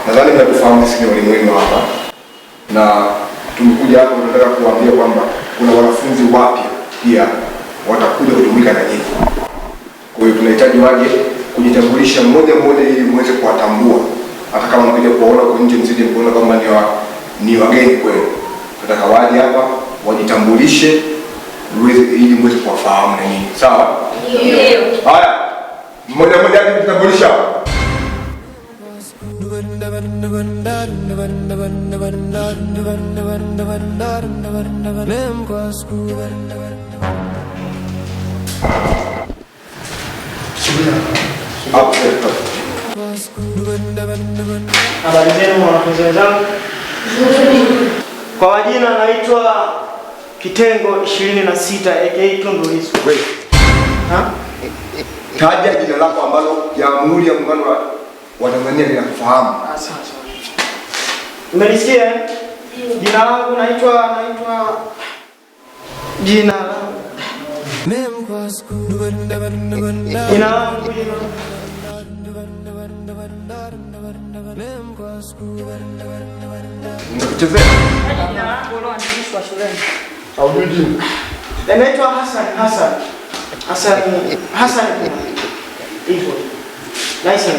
Nadhani mnafahamu sisi ni walimu wenu hapa, na tumekuja hapa tunataka kuambia kwamba kuna wanafunzi wapya pia watakuja kutumika na nyinyi. Kwa hiyo tunahitaji waje kujitambulisha mmoja mmoja ili muweze kuwatambua. Hata kama mkija kuwaona kwa nje msije kuona kama ni wageni kwenu. Tunataka waje hapa wajitambulishe ili muweze kuwafahamu na nyinyi. Sawa? Ndio. Haya. Mmoja mmoja kujitambulisha. Habari zenu wanafunzi wenzangu. Kwa majina naitwa Kitengo 26 aka Tundu Lissu. Taja jina lako ambalo Jamhuri ya Muungano wa Tanzania linakufahamu. Asante. Umenisikia? Jina langu naitwa jina langu naitwa Hassan. Hivyo. Nice.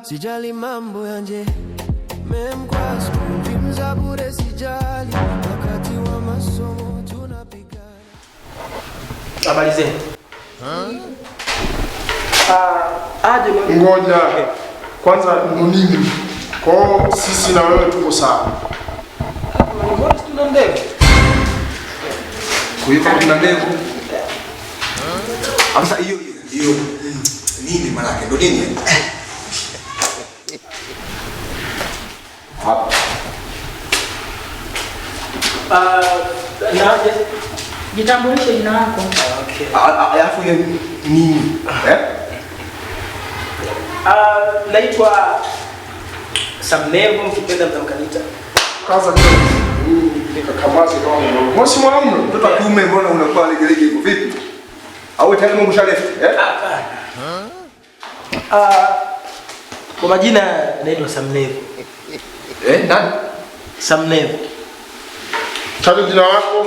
Sijali mambo ya nje, memkwasu dreams bure sijali, wakati wa masomo tunapigana. Habari zenu. Aje ngoja. Kwanza ndo nini? Kwa sisi na wewe tuko sawa. Mbona tuna ndevu? Kwa hiyo tuna ndevu. Sasa hiyo nini maana yake? Ndo nini? Hapa. Jitambulishe jina lako. Okay. Alafu ile nini? Naitwa Samnevo, mkipenda mtamkanita. Kaza nini? Nikakamaze kama mwanaume. Mosi mwanamume, mtoto wa kiume mbona unakuwa legelege hivyo vipi? Au tayari Mungu shaleft? Kwa majina naitwa Samnevo. Nani? Samnevo. Taja jina lako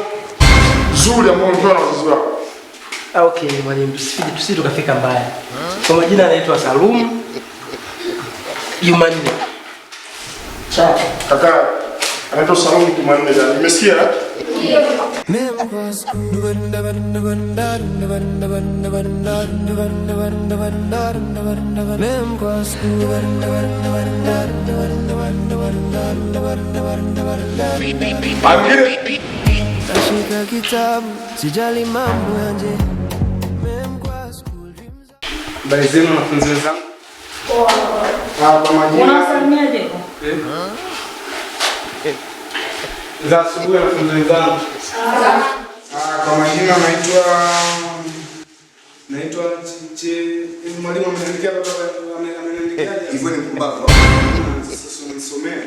zuri ambalo unapewa na wazazi wako. Okay, mwalimu, tusije tukafika mbaya. Kwa majina naitwa Salum Jumanne. Sawa. Kaka, anaitwa Salum Jumanne. Nimesikia? Ndio. Nashika kitabu, sijali mambo ya nje. Habari zenu wanafunzi wenzangu. Kwa majina. Unasalimiaje? Za asubuhi wanafunzi wenzangu. Kwa majina naitwa mwalimu ameniandikia baba ameniandikia. Hivyo ni mpumbavu. Sasa nisomee.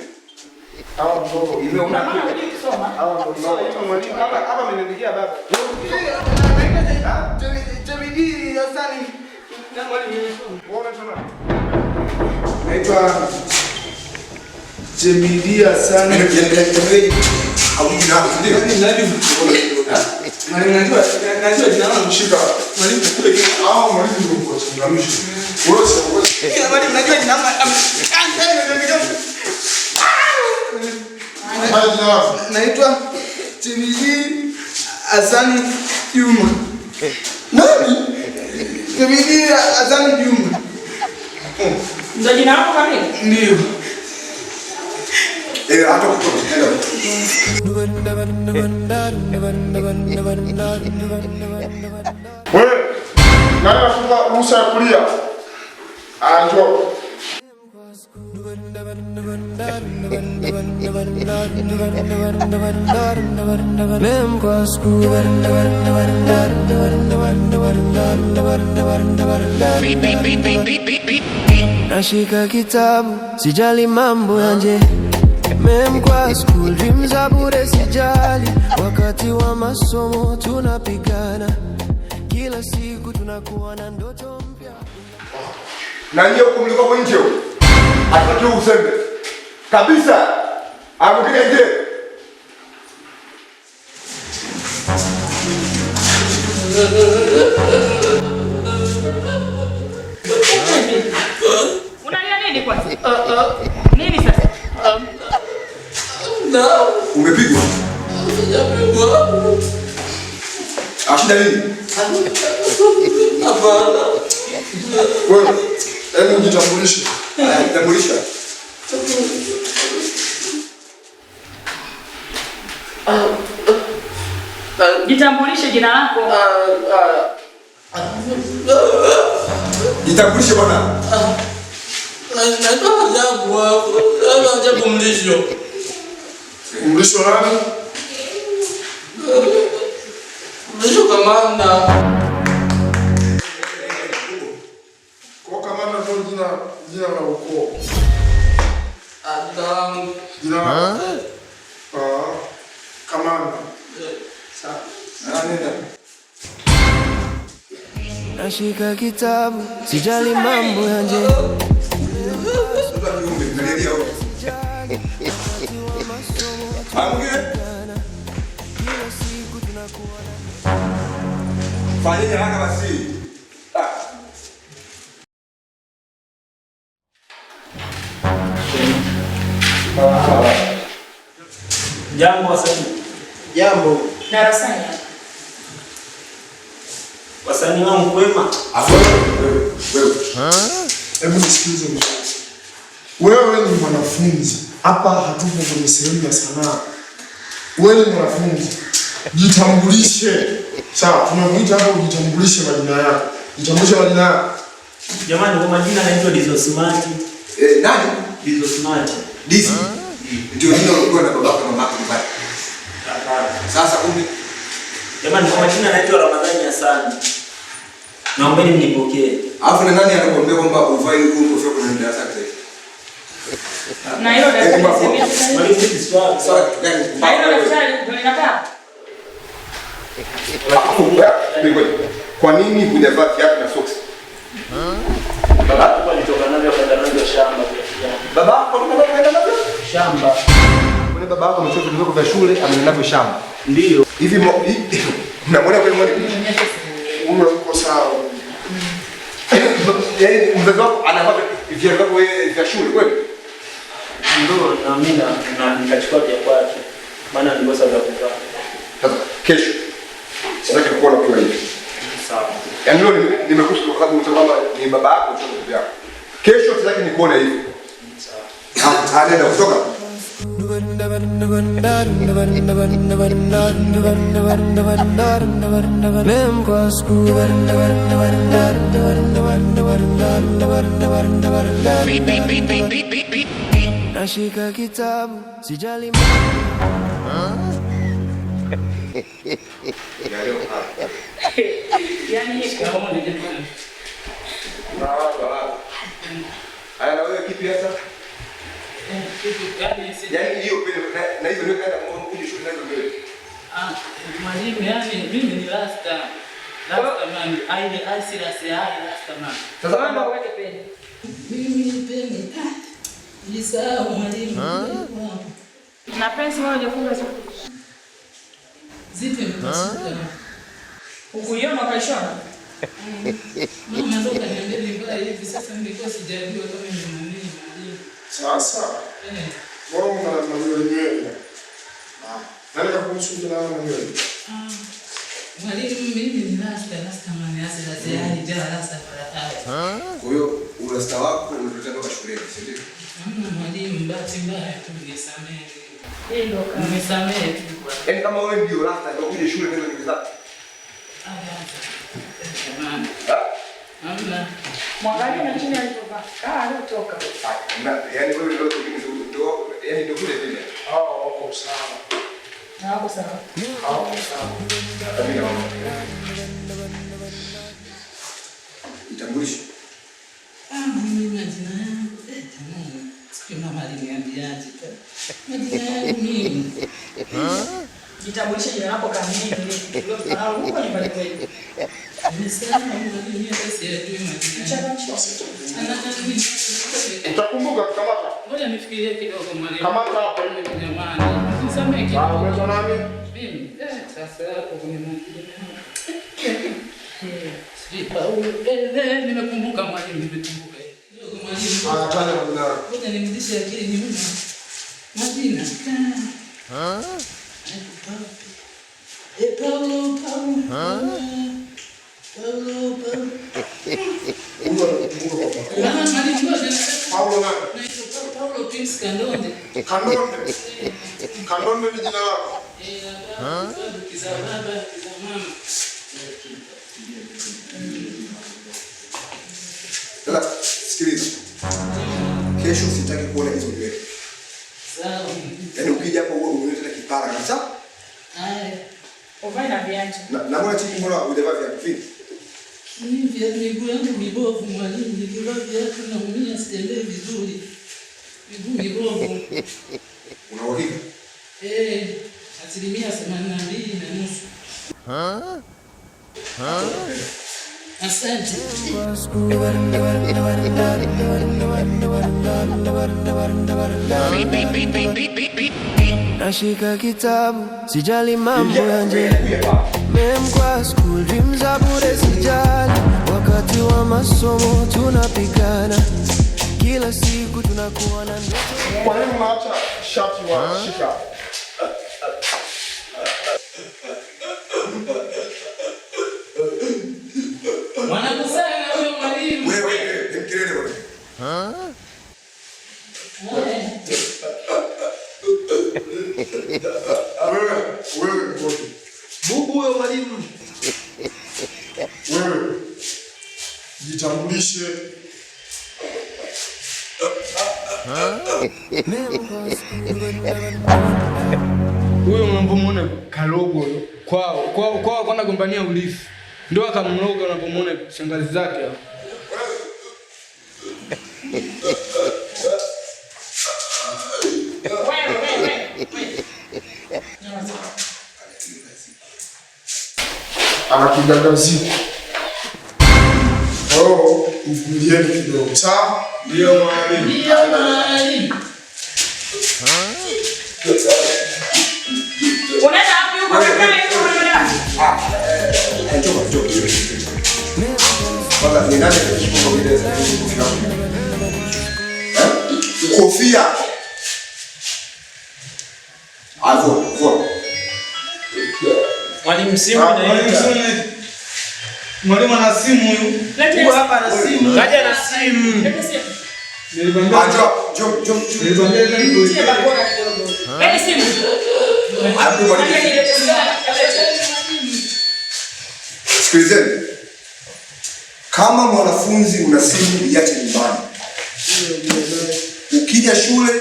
Hawa mdogo. Hivyo unakuja kusoma. Hawa mdogo. Mwalimu hapa ameniandikia baba. Jamii ya Sani. Naitwa Jemidia sana. Najua jina langu mshika. Mwalimu kule au mwalimu ndio kwa changamsho. Wewe mwalimu najua jina langu. Naitwa Jemidia Azani Juma. Nani? Jemidia Azani Juma. Ndio jina lako kamili? Ndio. hata kutoka wewe nani anakupa ruhusa ya kulia? Njoo. Nashika kitabu, sijali mambo ya nje. Memkwa school dreams za bure sijali. Wakati wa masomo tunapigana. Kila siku tunakuwa na ndoto mpya. Na nyie huko mliko nje huko. Hataki uzembe. Kabisa. Akupige nje. Unalia nini kwanza? Nini sasa? Umepigwa? Ashida nini? Hapana. Wewe, hebu jitambulishe. Jitambulisha. Jitambulishe jina lako. Jitambulishe bwana. Naitwa Ajabu hapo. Ajabu Mlisho. Mlisho nani? Mlisho kamanda. Kwa kamanda ndio jina la ukoo. Adamu. Jina la kamanda. Sawa. Nenda. Nashika kitabu, sijali mambo ya nje. Fanyeni haraka basi. Jambo wasanii. Jambo. Darasani. Wasanii wangu kwema. Wewe. Hebu nisikilize vizuri. Wewe ni mwanafunzi. Hapa hatupo kwenye sehemu ya sanaa. Wewe ni mwanafunzi. Jitambulishe. Sawa, tunakuita hapa ujitambulishe majina yako. Jitambulishe majina yako. Jamani, kwa majina naitwa Dizo Smart. Nani? Dizo Smart. Dizi. Ndio ndio ulikuwa na babako na mamako nyumbani. Sasa kumbe. Jamani, kwa majina naitwa Ramadhani Hassan. Naombeni mnipokee. Alafu na nani anakuambia kwamba uvae huko kofia kwenye darasa lake? Na hilo daftari Mwalimu hili swali. Sawa kitu gani? na hilo daftari ndio linakaa. Kwa nini hujavaa kiatu na socks? Babako kwa nitoka navyo kwenda navyo shamba pia. Babako kwenda navyo? Shamba. Kuna babako amechukua vitu vyako vya shule ameenda navyo shamba. Ndio. Hivi unamwona kweli mwalimu? Wewe uko sawa. Yaani mzazi wako anavaa viatu vyako vya shule kweli? Ndio na mimi na nikachukua vya kwake. Maana nilikosa vya kuvaa. Sasa kesho sitaki kuona ukiwa hivi. Sawa. Yaani leo nimekushukuru kwa sababu unasema kwamba ni baba yako mtoto vyako. Kesho sitaki nikuone hivi. Sawa. Anaenda kutoka. Nashika kitabu, sijali Yaani kama ndio Haya na wewe kipi hasa? Yaani hiyo na hizo ndio kaenda kuja shule nazo mbele. Mwalimu, yani mimi ni rasta. Rasta man, I see rasta man. Sasa kama uweke peni. Mimi ni peni. Nisahau mwalimu. Na pensi moja hujafunga sasa. Zipe mpasuka. Ukuiona kaishona? Mama ndoka niambia vibaya hivi sasa nilikuwa sijajua kama ni nini mwalimu. Sasa. Mbona unanunua nywele? Nani kakuhusu jina la nywele? Mwalimu, mimi ni rasta man, rasta yani jana rasta para. Kwa hiyo urasta wako unataka mpaka shuleni, si ndio? Mwalimu, bahati mbaya tu, nisamehe. Ndio kama Nisamehe tu. Yaani kama wewe ndio rasta ndio uje shule ndio nikiza. Hamna. mwangalie na chini alipovaa. Alitoka. Yaani wewe ndio yaani ndio kule vile. Wako sawa. Na wako sawa. Wako sawa. Itambulisho. Mimi majina yangu. Jamani. Sikia mama aliniambiaje. Majina yangu mimi. Jitambulishe jina lako kamili. Ndio tunaona huko nyumbani kwetu. Nimesema mwalimu basi ajue majina. Utakumbuka kamata. Ngoja nifikirie kidogo mwalimu. Kamata hapo. Jamani. Nisamehe kidogo. Umezo nani? Mimi. Sasa hapo kwenye mwalimu. Paulo. Nimekumbuka mwalimu, nimekumbuka. Kidogo mwalimu. Anataja majina. Ngoja nimrudishe akili nyuma. Majina. Paulo. Paulo nani? Paulo Pius Kandonde. Kandonde ni jina lako. Kiza baba, kiza mama. Sasa sikiliza. Kesho sitaki kuona hizo nywele. Sawa. Yaani ukija hapo wewe unaleta kipara kabisa. Haya. Uvae na viatu. Na mbona chini mbona hujavaa viatu vipi? Mimi miguu yangu mibovu mwalimu, nikivaa viatu naumia, sitembei vizuri. Miguu mibovu. Una uhakika? 82.5%. Asante. Nashika kitabu, sijali mambo ya nje. Memkwa school dreams za bure sijali. Wakati wa masomo tunapigana. Kila siku tunakuwa na ndoto. Kwa nini unaacha shati wa shika? Wanakusanya huyo mwalimu. Wewe mkelele wewe. Wewe ngoja. Bubu huyo mwalimu. Wewe jitambulishe. Huyo unapomuona Kalogo kwao kwenda kumbania ulifu. Ndio akamloga unapomuona shangazi zake hapo. Anakigagazia. Mvumilieni kidogo. Sawa? Ndio mwalimu. Ndio mwalimu. Unaenda wapi huko? Kwanza ni nani anachukua video za kofia? Vua. Mwalimu simu inaita. Mwalimu ana simu huyu. Huyu hapa ana simu. Kaja na simu. Nilikwambia Tie bakora kidogo. Bebe simu. Sikilizeni. Kama mwanafunzi una simu iache nyumbani. Ukija shule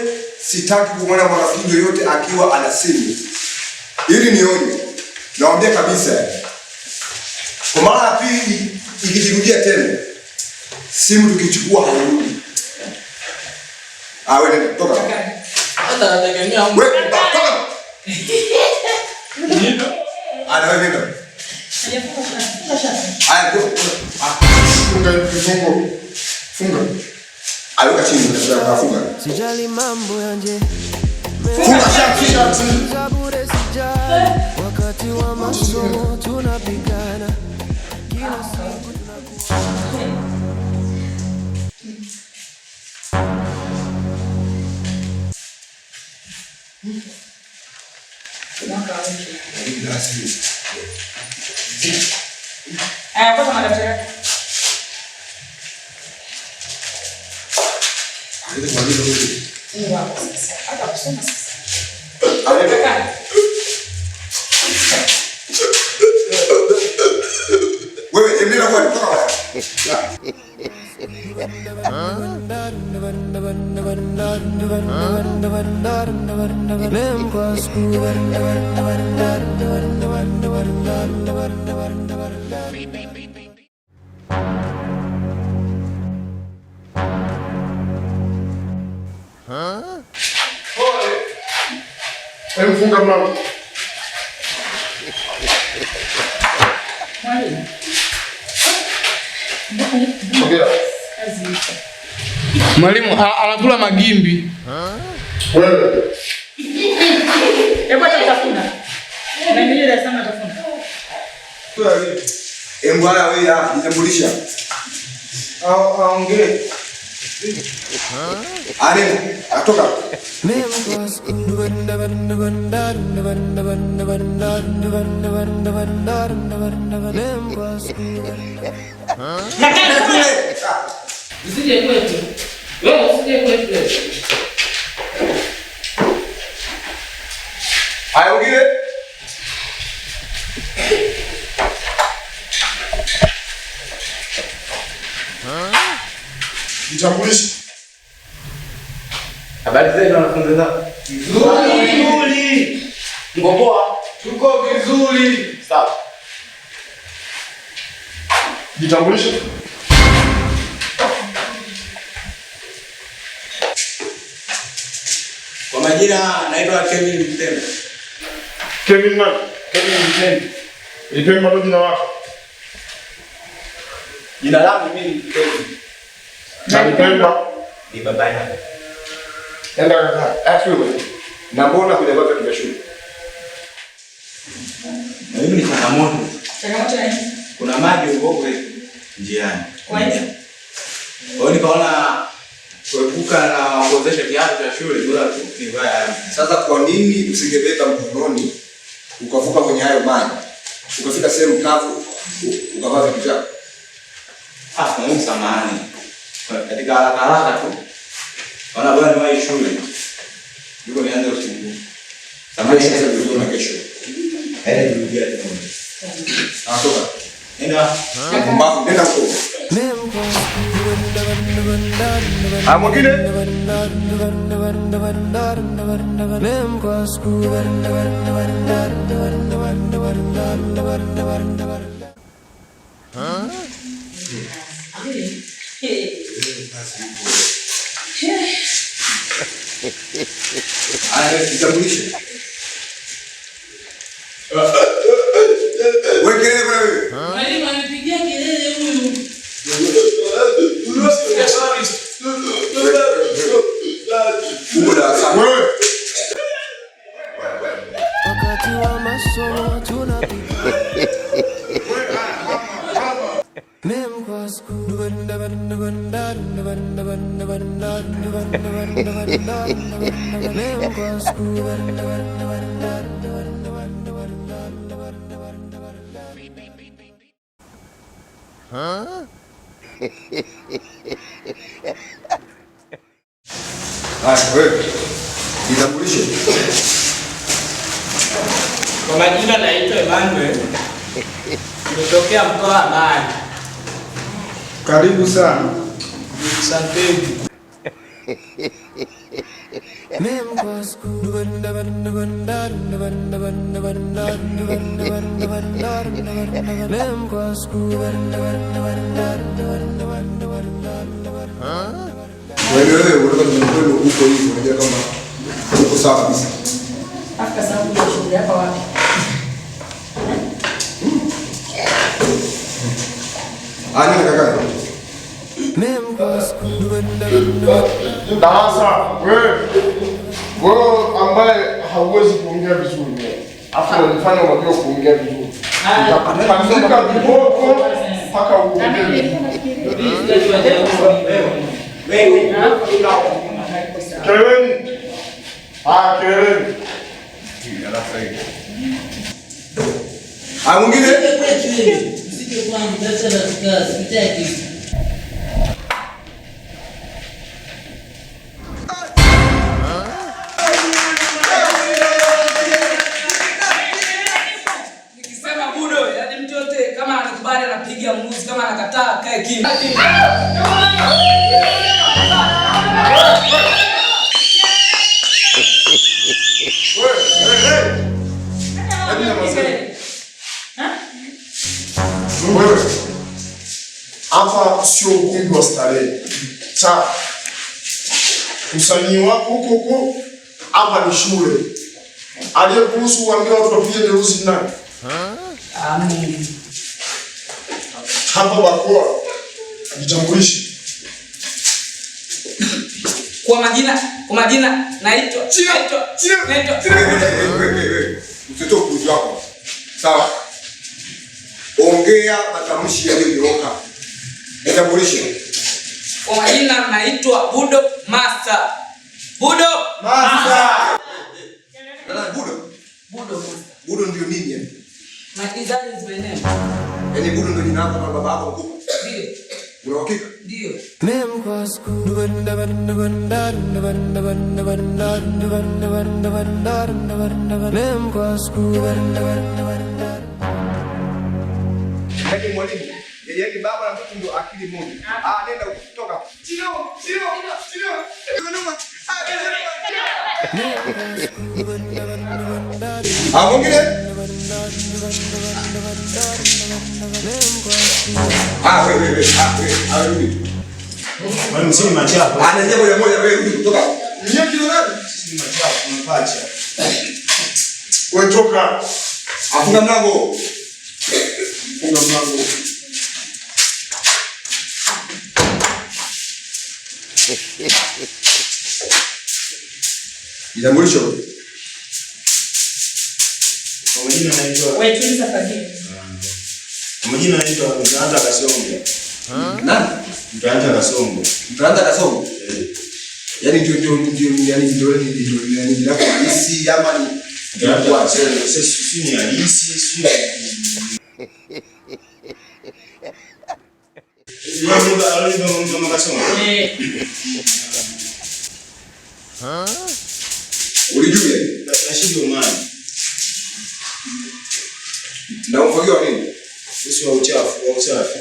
sitaki kumwona mwanafunzi yoyote akiwa ana simu. Hili ni onyo. Nawaambia kabisa. Kwa mara ya pili ikijirudia tena, simu tukichukua hairudi. Wewe toka. Hata nategemea Wewe toka. Ana wewe ndio. Funga vifungo. Funga. Aliweka chini na funga. Sijali mambo ya nje. Funga shati. Za bure sijali. Wakati wa masomo tunapigana. Kila siku tunakuwa. Kwa madaftari. Ili kumaliza hili. Mungu wako sasa. Hata kusoma sasa. Wewe endelea kwa kutoka. Funga mlango. Mwalimu anakula magimbi. Wewe. Hebu acha kutafuna. Na mimi ndio sana tafuna. Mbwana wewe hapa jitambulisha. Aongee. Atoka. Usije kwetu. Wewe usije kwetu. Ongea. Jitambulishe. Habari zenu wanafunzi zangu. Vizuri. Ngopoa. Tuko vizuri. Sawa. Jitambulishe. Kwa majina naitwa Kevin Mtembe. Kevin nani? Kevin Mtembe. Nipe mado jina lako. Jina langu mimi ni Kevin. Na Mpemba Ni baba yangu. Enda kaka. Actually, na mbona hujapata kwa shule? Na mimi ni changamoto. Changamoto gani? Kuna maji huko njiani. Kwa hiyo Kwa hiyo nikaona kuepuka na kuozesha kiatu cha shule bora tu nivae. Sasa kwa nini usingebeba mkononi ukavuka kwenye hayo maji? Ukafika sehemu kavu ukavaa vitu vyako. Mungu samahani. Katika haraka tu. Wana bwana ni wahi shule. Yuko nianze usiku. Samahani sasa ndio na kesho. Nirudie tena. Atoka. Nenda. Kumbavu nenda huko. Mwingine? Jitambulishe. Wewe kelele bwana wewe. Mwalimu anapigia kelele huyu. Wewe. Wakati wa masomo tunapika Mem kwa school Mem kwa school Wewe. Jitambulishe. Kwa majina naitwa Emmanuel. Nimetokea mkoa wa Mara. Karibu sana. Asante. Mem kwa school Mem kwa school Wewe unataka kwenda huko hivi unajua kama uko sawa kabisa. afika sababu ya shule hapa wapi? Nini kaka? Mem kwa school Darasa, wewe ambaye hauwezi kuongea vizuri. Afu unafanya unajua kuongea vizuri. Utapandika viboko mpaka uongee. Keleni. Keleni. Mwingine? Usije kwangu dada la kazi, sitaki. kimya. Wewe hapa sio ukumbi wa starehe. Sawa. Usanii wako huko hapa ni shule. Aliyekuruhusu uambie watu wapige derusi nani? Amen. Hapa bakora. Jitambulishe. Kwa majina naitwa. Mtoto kuzi wako. Sawa? Ongea matamshi yaliyonyooka. Jitambulishe. Kwa majina naitwa Budo Master. Master. Budo ndio nini yani? My that is my name. Yaani Budo ndio jina lako kama baba yako mkubwa. Ndio. Una uhakika? Ndio. Yaani mwalimu, yaani baba na mtoto ndio akili moja. Nenda kutoka. Chio. Mwingine? Wewe. Mwalimu sisi ni machafu. Anaingia moja wewe kutoka. Ni kilo ngapi? Sisi ni machafu, tunapacha. Wewe toka. Afunga mlango. Funga mlango. Jitambulisho. Kwa majina naitwa Wewe tuliza fadhili. Kwa majina naitwa Mtanda Kasongo. Nani? Mtanda Kasongo. Mtanda Kasongo. Yaani ndio lako halisi ama ni Ndio sisi ni halisi, sisi. Ndio Kasongo. Ulijua? Nashindo mali. Na ufagio wa nini? Sisi wa uchafu.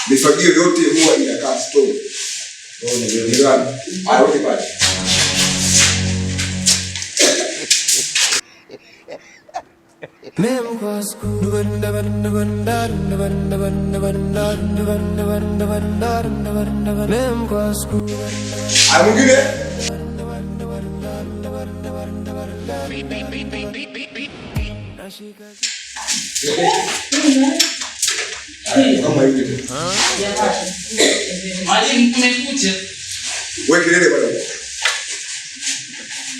Mifagio yote huwa inakaa store. Ni gani? Wote pale. Mwingine? Kama hivi. Mwalimu kumekucha. Wewe kelele bwana.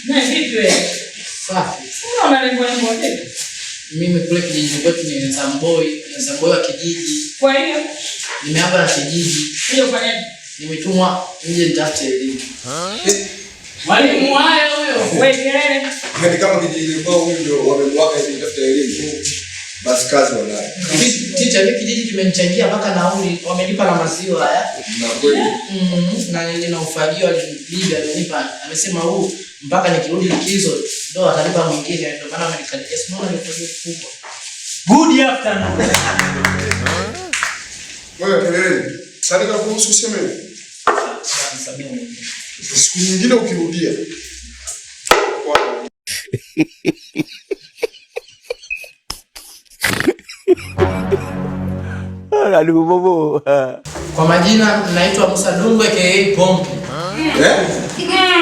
Na vipi wewe? Safi. Unaona lengo wapi? Mimi kule kijiji kwetu ni Samboi wa kijiji. Kwa hiyo nimeapa na kijiji. Hiyo kwa nini? Nimetumwa nje nitafute elimu. Mwalimu haya huyo. Wewe kelele. Yaani kama kijiji kwao huyu ndio wamemwaka hivi nitafuta elimu. Basi kazi wanayo. Ticha hiki kijiji kimenichangia mpaka nauli, wamenipa na maziwa haya. Na kweli. Na ile na ufagio alibibi amenipa, amesema huu mpaka nikirudi likizo ndo atanipa mwingine, ndio maana amenikadiria simama ni ufagio kubwa. Good afternoon. Wewe kelele. Sasa kuhusu useme. Siku nyingine ukirudia. Kwa majina naitwa Musa Dungwe aka Pompi.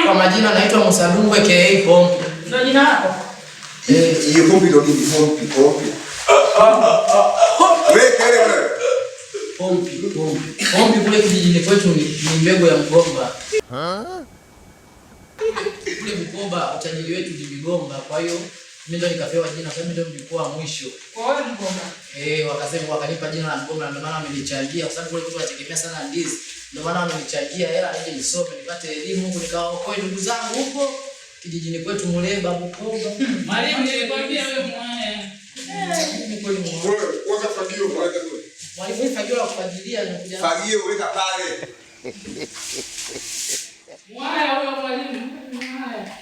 Kwa majina naitwa Musa Dungwe aka Pompi. Ndio jina lako? Hiyo Pompi ndio nini? Pompi. Wewe kale wewe. Pompi kule kijijini kwetu ni mbegu ya mgomba. Kule mgomba utajiri wetu ni migomba, kwa hiyo mimi ndo nikapewa jina, kwa mimi ndo nilikuwa mwisho. Kwa hiyo mgomba. Wakasema wakanipa jina la mgomba, ndio maana wamenichangia kwa sababu kule kwetu wategemea sana ndizi. Ndio maana wamenichangia hela nije nisome, nipate elimu huko, nikawaokoe ndugu zangu huko kijijini kwetu Muleba Bukoba. Mwalimu nilikwambia wewe mwana. Wewe weka fagio weka kule. Mwalimu ni fagio la kufagilia nimekuja. Fagio weka pale. Mwaya huyo mwalimu. Mwaya.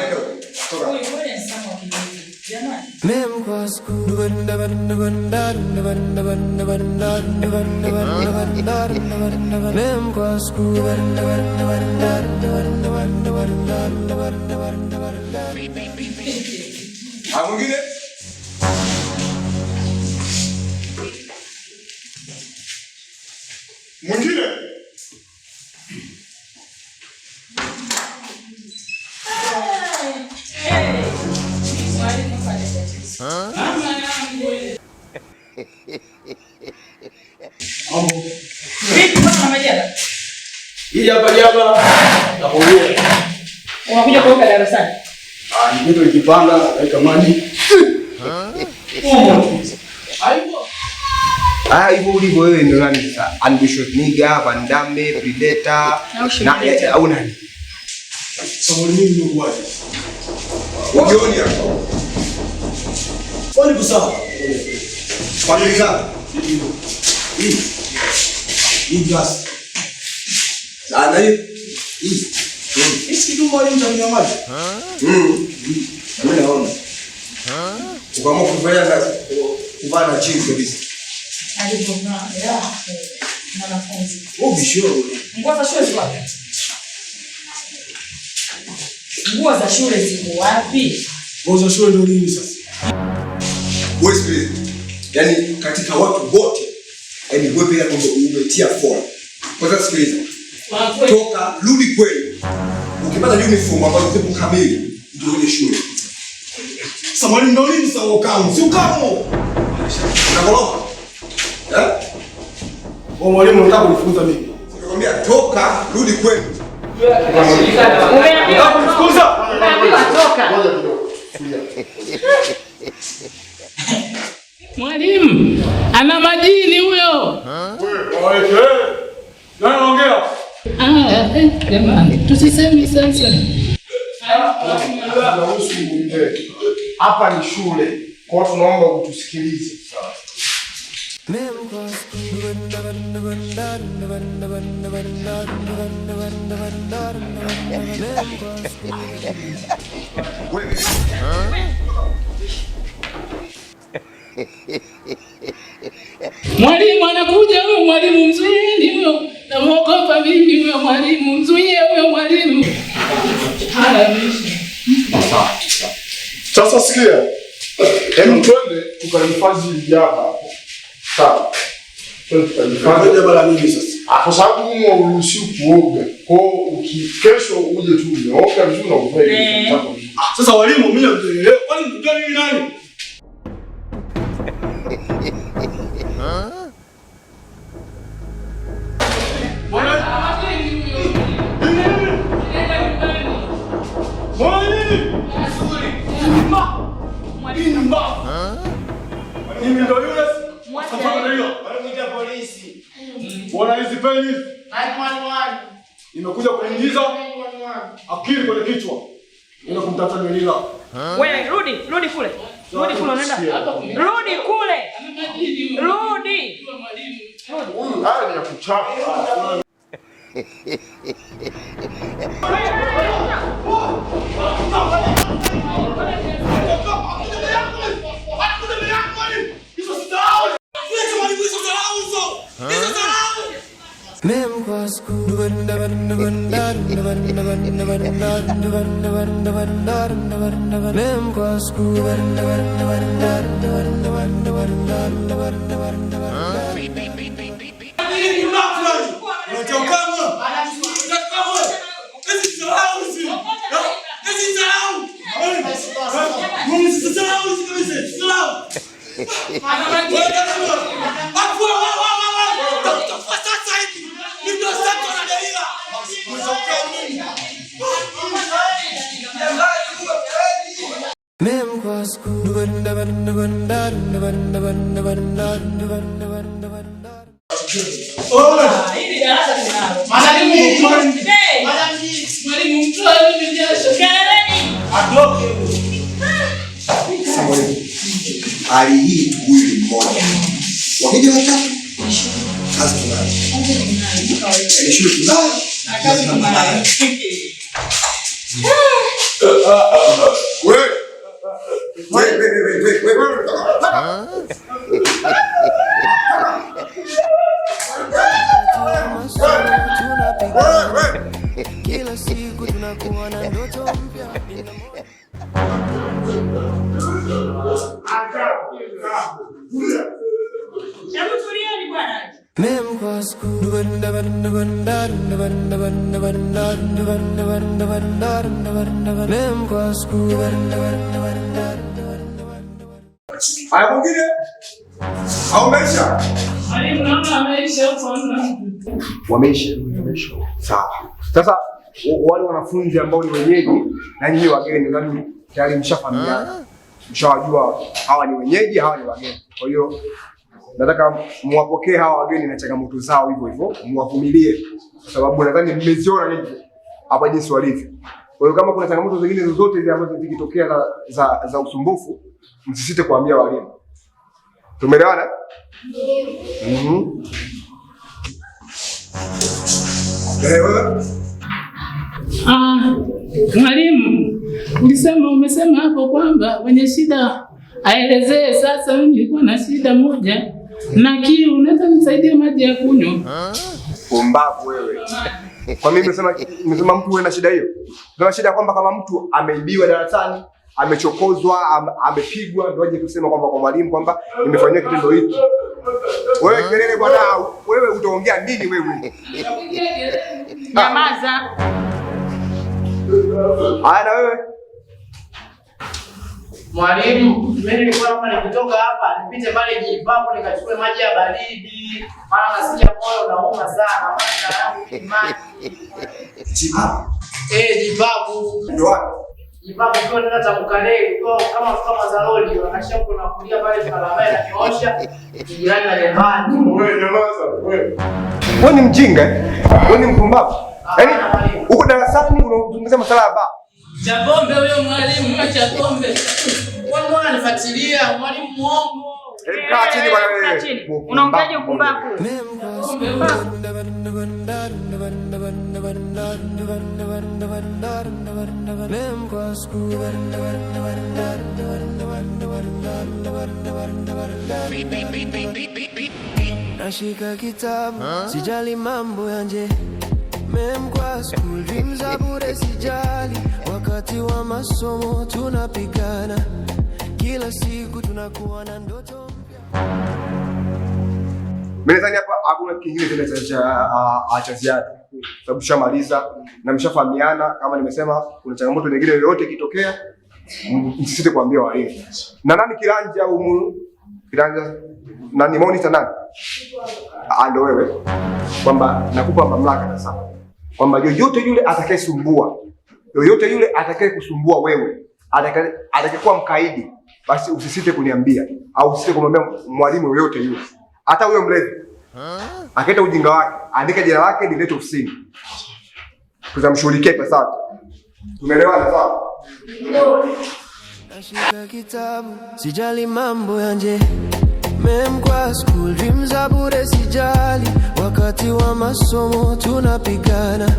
Ndio. Toka. Wewe ni sana wa kijiji. Mwingine? Mwingine? Hii hapa jaba. Nakuambia. Unakuja kuoga darasani? Ndio ikipanda kaika maji. Hivyo ulivyo wewe ndio nani sasa? Ambitious nigga, Van Damme, Predator na au nani? Sababu mimi ndio kwaje? Ujioni hapo. Kwani kusawa? Familia zako. Hii gas. Sana hii. Hii kitu mwalimu mtamia maji. Mimi naona. Ukaamua kufanya kazi. Kuvana chini kabisa. Alipovaa mwanafunzi. Bisho. Nguo za shule ziko wapi? Nguo za shule ziko wapi? Nguo za shule ndio nini sasa? Wewe sikiliza. Yaani katika watu wote, yaani wewe pia kwamba umetia form. Kwanza sikiliza. Toka rudi kwenu. Ukipata uniform ambayo zipo kamili, ndio ile shule. Sasa mwalimu ndio nini sasa ukao? Si ukao. Unakoloka? Mwalimu unataka kunifunza mimi? Nakwambia toka rudi kwenu. Umeambiwa kufukuza. Umeambiwa toka. Ngoja kidogo. Mwalimu, ana majini huyo. Wewe, nani anaongea? Jamani, tusisemi sasa. Hapa ni shule. Kwa hiyo tunaomba utusikilize. Mwalimu anakuja huyo, mwalimu mzuieni huyo. Namuogopa mimi huyo mwalimu, mzuie huyo mwalimu. Sasa sikia. Hebu twende tukahifadhi jaba hapo. Sawa. Twende tukahifadhi jaba la nini sasa? Kwa sababu uruhusiwi kuoga. Kwa hiyo kesho uje tu umeoga vizuri na uvae. Sasa walimu mimi naelewa. Kwani unajua mimi nani? Nimekuja kuingiza akili kwenye kichwa. Nenda kumtafuta Delila. Wewe rudi kule. Rudi kule unaenda. Rudi kule. Rudi. Huyu haya ni ya kuchapa. Hali hii tuwili mmoja. Wakija watatu, kazi tunayo. Yaani shule tunayo, kazi tunayo. Wewe Kila siku tunakuwa na ndoto mpya. Haya mwingine? Au maisha? Mwalimu naona ameisha huko. Wameisha. Sawa. Sasa wale wanafunzi ambao ni wenyeji na nyinyi wageni nadhani tayari mshafahamiana. Mshawajua hawa ni wenyeji, hawa ni wageni. Kwa hiyo nataka muwapokee hawa wageni na changamoto zao hivyo hivyo, muwavumilie kwa sababu nadhani mmeziona nyinyi hapa jinsi walivyo. Kwa hiyo kama kuna changamoto zingine zozote zile ambazo zikitokea za usumbufu, msisite kuambia walimu. Tumeelewana? Mwalimu, umesema hapo kwamba mwenye shida aelezee. Sasa mimi nilikuwa na shida moja na kiu, unaweza nisaidia maji ya kunywa? Pumbavu wewe. Kwa mimi nimesema mtu wewe na shida hiyo. Ndio shida kwamba kama mtu ameibiwa darasani, amechokozwa, amepigwa ndio aje kusema kwamba kwa mwalimu kwamba nimefanyia kitendo hiki. Wewe kelele bwana, wewe utaongea nini wewe? Nyamaza. Haya na wewe? Mwalimu, mimi nilikuwa hapa nikitoka hapa nipite pale jipapo nikachukue maji ya baridi. Maana nasikia moyo unauma sana. Maana yangu ni maji. Jipapo. Jipapo. Ndio wapi? Jipapo kwa nenda Tamukaleli kwa kama za lori wanashia kuna kulia pale barabara na kiosha. Jirani na nyumbani. Wewe nyamaza wewe. Wewe ni mjinga? Wewe ni mpumbavu? Yaani uko darasani unazungumzia masuala ya baba. Chapombe huyo mwalimu, acha pombe. Wewe mbona unifuatilia? Mwalimu muongo. Kaa chini bwana wewe. Unaongeaje upumbavu? Nashika kitabu, sijali mambo ya nje. Memkwa school dreams za bure sijali. Wakati wa masomo tunapigana. Kila siku tunakuwa na ndoto mpya. Mimi nadhani hapa hakuna kingine tena cha ziada. Sababu tushamaliza na mshafahamiana. Kama nimesema kuna changamoto nyingine yoyote ikitokea, msisite kuambia walimu. Na nani kiranja humu? Kiranja nani monitor nani? Ndio wewe. Kwamba nakupa mamlaka sasa. Kwamba yoyote yule atakayesumbua, yoyote yule atakayekusumbua wewe, atakayekuwa mkaidi, basi usisite kuniambia au usisite kumwambia mwalimu yoyote yule. Hata huyo mlevi. Akaita ujinga wake, andika jina lake nilete ofisini. Tutamshughulikia pesa zake. Tumeelewana sawa? Nashika kitabu, sijali mambo ya nje. Memkwa school dreams za bure sijali. Wakati wa masomo tunapigana.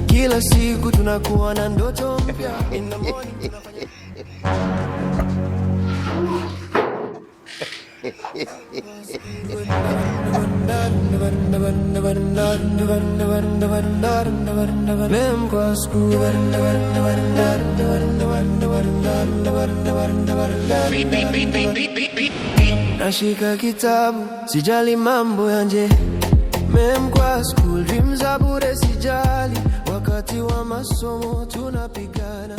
Kila siku tunakuwa na ndoto mpya. In the morning tunafanya Memkwa school. Nashika kitabu, sijali mambo ya nje. Memkwa school dreams za bure sijali. Wakati wa masomo tunapigana.